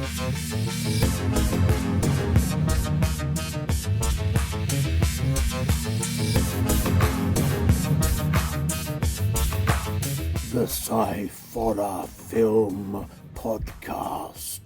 The Sciforror Film Podcast.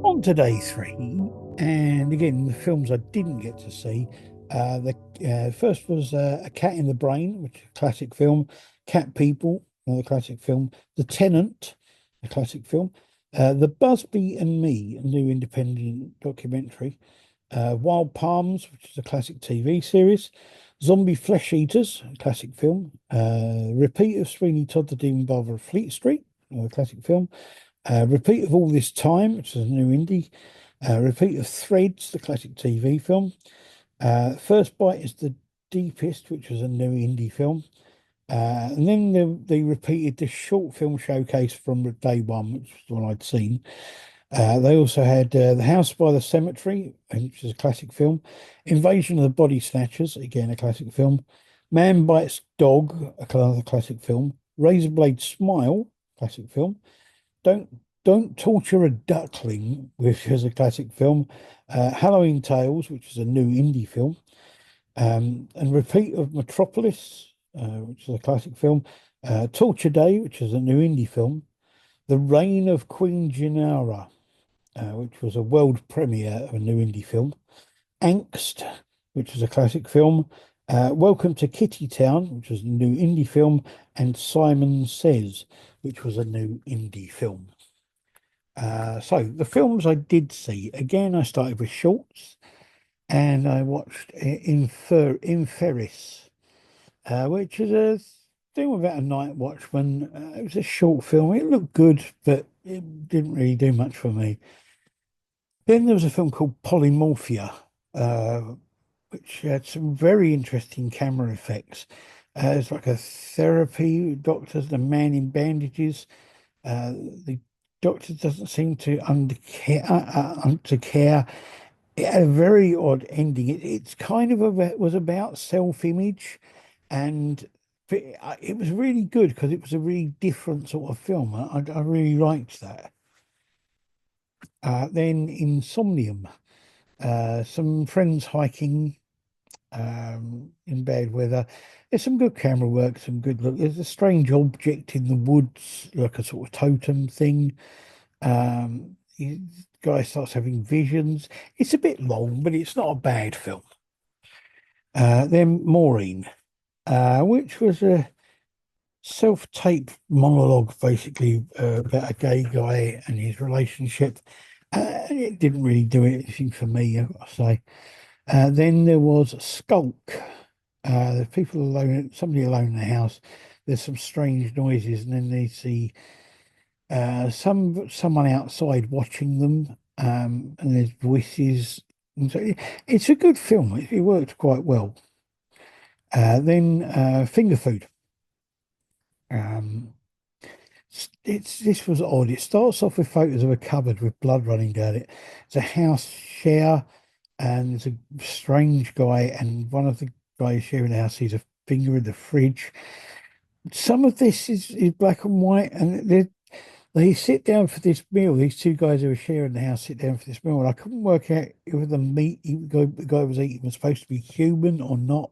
On to day 3, and again, the films I didn't get to see. The first was A Cat in the Brain, which is a classic film. Cat People, another classic film. The Tenant, a classic film. The Busby and Me, a new independent documentary. Wild Palms, which is a classic TV series. Zombie Flesh Eaters, a classic film. Repeat of Sweeney Todd the Demon Barber of Fleet Street, a classic film. Repeat of All This Time, which is a new indie. Repeat of Threads, the classic TV film. First Bite is the Deepest, which was a new indie film. And then they repeated the short film showcase from day 1, which was the one I'd seen. They also had The House by the Cemetery, which is a classic film. Invasion of the Body Snatchers, again a classic film. Man Bites Dog, another classic film. Razorblade Smile, classic film. Don't Torture a Duckling, which is a classic film. Halloween Tales, which is a new indie film. And repeat of Metropolis, which is a classic film. Torture Day, which is a new indie film. The Reign of Queen Gennara, which was a world premiere of a new indie film. Angst, which is a classic film. Welcome to Kitty Town, which was a new indie film. And Simon Says, which was a new indie film. So the films I did see, again, I started with shorts, and I watched Inferis, which is a thing about a night watchman. It was a short film. It looked good, but it didn't really do much for me. Then there was a film called Polymorphia, which had some very interesting camera effects. It's like a therapy doctor, the man in bandages. The doctor doesn't seem to care. It had a very odd ending. It's kind of was about self-image, and it was really good because it was a really different sort of film. I really liked that. Then Insomnium, some friends hiking in bad weather. There's some good camera work, some good look. There's a strange object in the woods, like a sort of totem thing. The guy starts having visions. It's a bit long, but it's not a bad film. Then Maureen, which was a self-tape monologue, basically, about a gay guy and his relationship. It didn't really do anything for me, I've got to say. Then there was Skulk. There's people alone, somebody alone in the house. There's some strange noises, and then they see someone outside watching them, and there's voices. And so it's a good film. It worked quite well. Then Finger Food. This was odd. It starts off with photos of a cupboard with blood running down it. It's a house share, and there's a strange guy, and one of the guys sharing the house sees a finger in the fridge. Some of this is black and white, and they sit down for this meal. These two guys who are sharing the house sit down for this meal, and I couldn't work out if the meat the guy was eating was supposed to be human or not.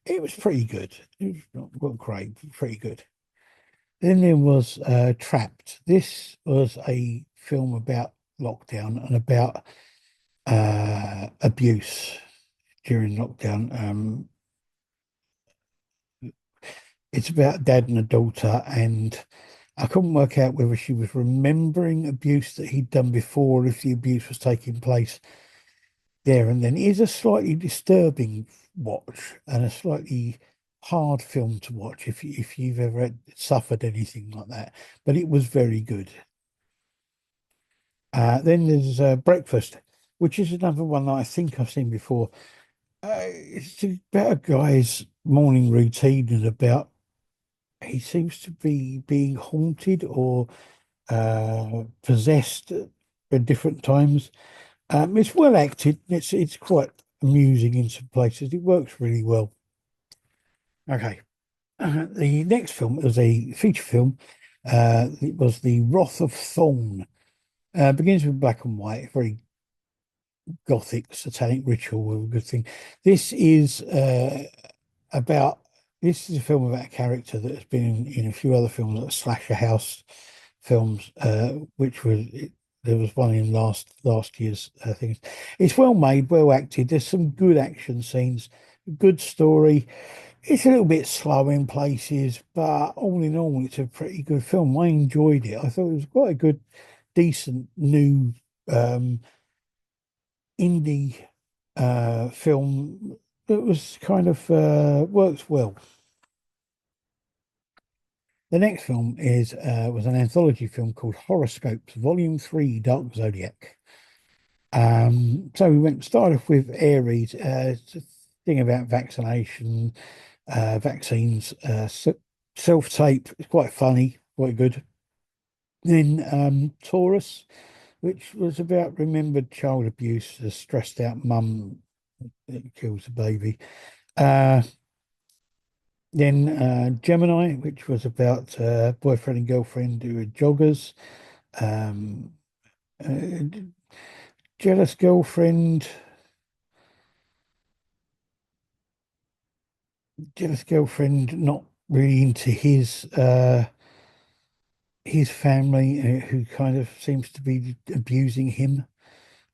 It was pretty good. It was not great, but pretty good. Then there was Trapped. This was a film about lockdown and about abuse during lockdown. It's about dad and a daughter, and I couldn't work out whether she was remembering abuse that he'd done before, or if the abuse was taking place there and then. It is a slightly disturbing watch and a slightly hard film to watch if you've ever suffered anything like that, but it was very good. Then there's Breakfast, which is another one that I think I've seen before. It's about a guy's morning routine and about he seems to be being haunted or possessed at different times. It's well acted. It's quite amusing in some places. It works really well. Okay. The next film was a feature film. It was The Wrath of Thorn. Begins with black and white, very gothic satanic ritual, a good thing. This is about this is a film about a character that has been in a few other films, like slasher house films, which was there was one in last year's thing. It's well made, well acted. There's some good action scenes, good story. It's a little bit slow in places, but all in all, it's a pretty good film. I enjoyed it. I thought it was quite a good, decent new um, indie film that was kind of works well. The next film is was an anthology film called Horoscopes, Volume 3, Dark Zodiac. So we went started off with Aries, it's a thing about vaccination, vaccines, self-tape. It's quite funny, quite good. Then Taurus, which was about remembered child abuse, a stressed out mum that kills the baby. Uh, then Gemini, which was about boyfriend and girlfriend who were joggers. Um, uh, jealous girlfriend, jealous girlfriend, not really into his family, who kind of seems to be abusing him,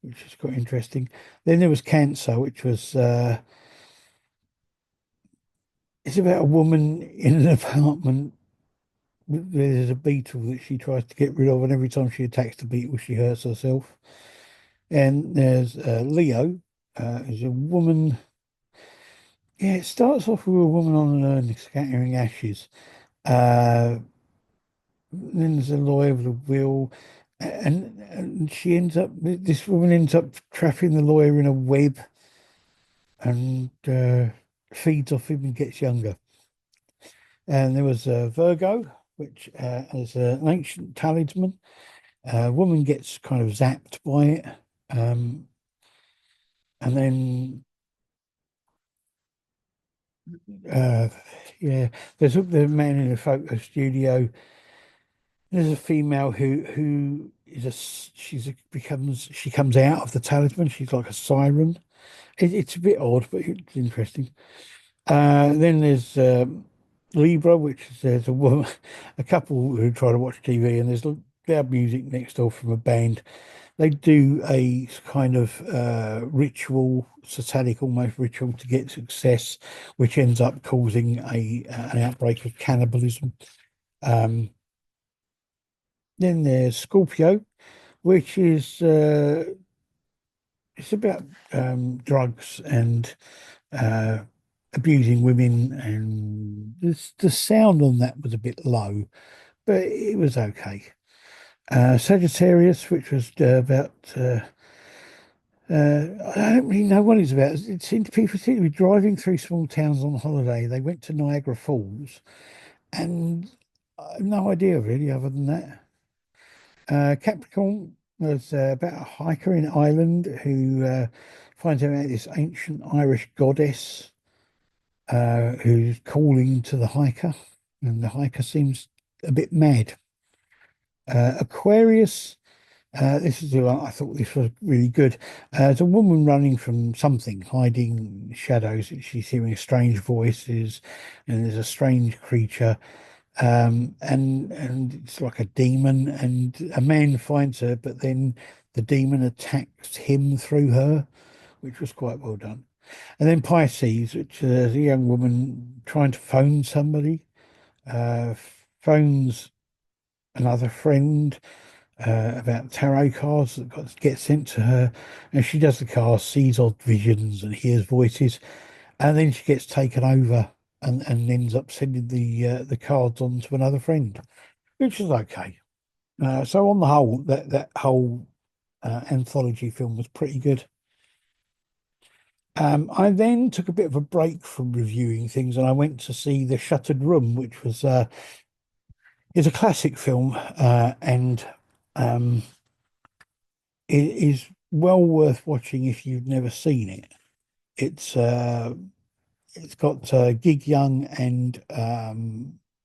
which is quite interesting. Then there was Cancer, which was it's about a woman in an apartment. There's a beetle that she tries to get rid of, and every time she attacks the beetle, she hurts herself. And there's Leo, is a woman. Yeah, it starts off with a woman on an urn scattering ashes. Uh, then there's a lawyer with a will, and she ends up. This woman ends up trapping the lawyer in a web and feeds off him and gets younger. And there was Virgo, which is an ancient talisman. A woman gets kind of zapped by it. Um, and then, uh, yeah, there's the man in a photo studio. There's a female who is she comes out of the talisman. She's like a siren. It's a bit odd, but it's interesting. Then there's Libra, which is there's a woman, a couple who try to watch TV, and there's loud music next door from a band. They do a kind of ritual, satanic almost ritual to get success, which ends up causing a an outbreak of cannibalism. Um, then there's Scorpio, which is it's about drugs and uh, abusing women, and the sound on that was a bit low, but it was okay. Sagittarius, which was about I don't really know what it's about. People seem to be driving through small towns on holiday. They went to Niagara Falls, and I have no idea really, other than that. Capricorn was about a hiker in Ireland who finds out about this ancient Irish goddess who's calling to the hiker, and the hiker seems a bit mad. Aquarius, this is the one I thought this was really good. There's a woman running from something, hiding in shadows. She's hearing strange voices, and there's a strange creature, and it's like a demon, and a man finds her, but then the demon attacks him through her, which was quite well done. And then Pisces, which is a young woman trying to phone somebody, uh, phones another friend about tarot cards that get sent to her, and she does the cards, sees odd visions and hears voices, and then she gets taken over and ends up sending the cards on to another friend, which is okay. So on the whole, that whole anthology film was pretty good. I then took a bit of a break from reviewing things, and I went to see The Shuttered Room, which was is a classic film, and um, it is well worth watching if you've never seen it. It's uh, it's got Gig Young and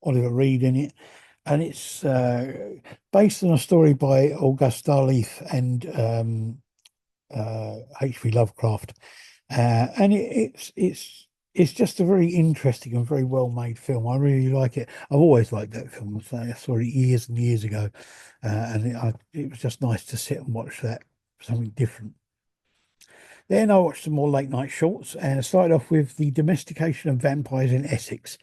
Oliver Reed in it, and it's based on a story by August Derleth and H.P. Lovecraft. And it's just a very interesting and very well made film. I really like it. I've always liked that film. So I saw it years and years ago, and it was just nice to sit and watch that, something different. Then I watched some more late night shorts, and I started off with The Domestication of Vampires in Essex.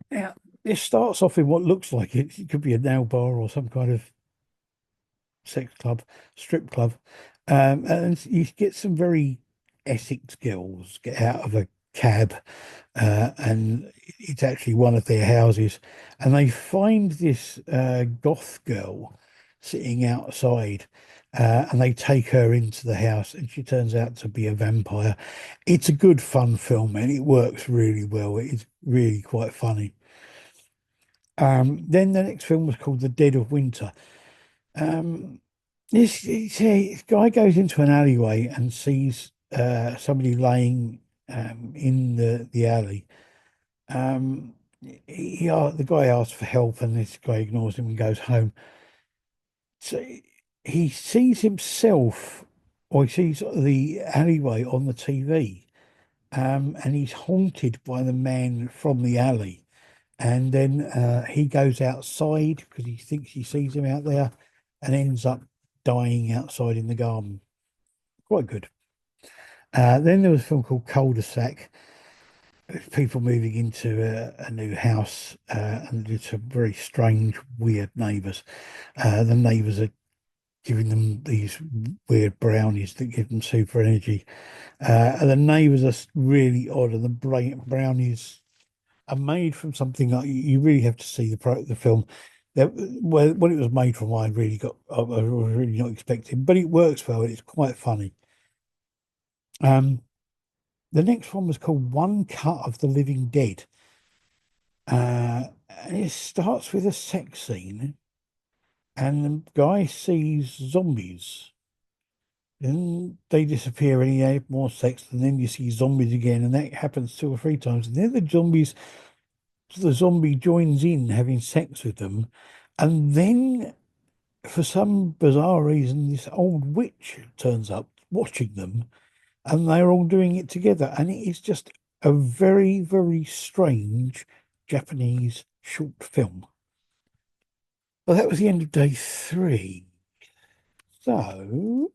Now, this starts off in what looks like it could be a nail bar or some kind of sex club, strip club. And you get some very Essex girls get out of a cab, and it's actually one of their houses, and they find this goth girl sitting outside. And they take her into the house, and she turns out to be a vampire. It's a good, fun film, and it works really well. It is really quite funny. Then the next film was called The Dead of Winter. Um, this guy goes into an alleyway and sees somebody laying in the alley. Um, the guy asks for help, and this guy ignores him and goes home. So he sees himself, or he sees the alleyway on the TV, and he's haunted by the man from the alley. And then he goes outside because he thinks he sees him out there, and ends up dying outside in the garden. Quite good. Then there was a film called Cul-de-sac. People moving into a new house, and it's a very strange, weird neighbours. The neighbours are giving them these weird brownies that give them super energy. And the neighbours are really odd, and the brownies are made from something like you really have to see the film. That well, what it was made from, I was really not expecting, but it works well. It's quite funny. Um, the next one was called One Cut of the Living Dead. And it starts with a sex scene, and the guy sees zombies. Then they disappear, and he had more sex, and then you see zombies again, and that happens two or three times. And then the zombie joins in having sex with them, and then for some bizarre reason, this old witch turns up watching them, and they're all doing it together. And it is just a very, very strange Japanese short film. Well, that was the end of day three. So,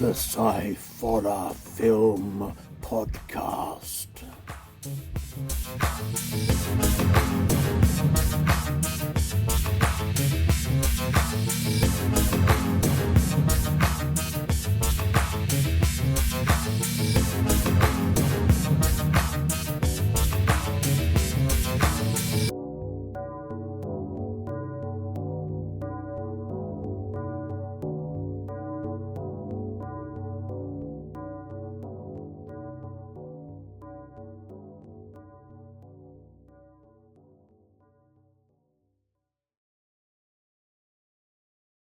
The Sciforror Film Podcast.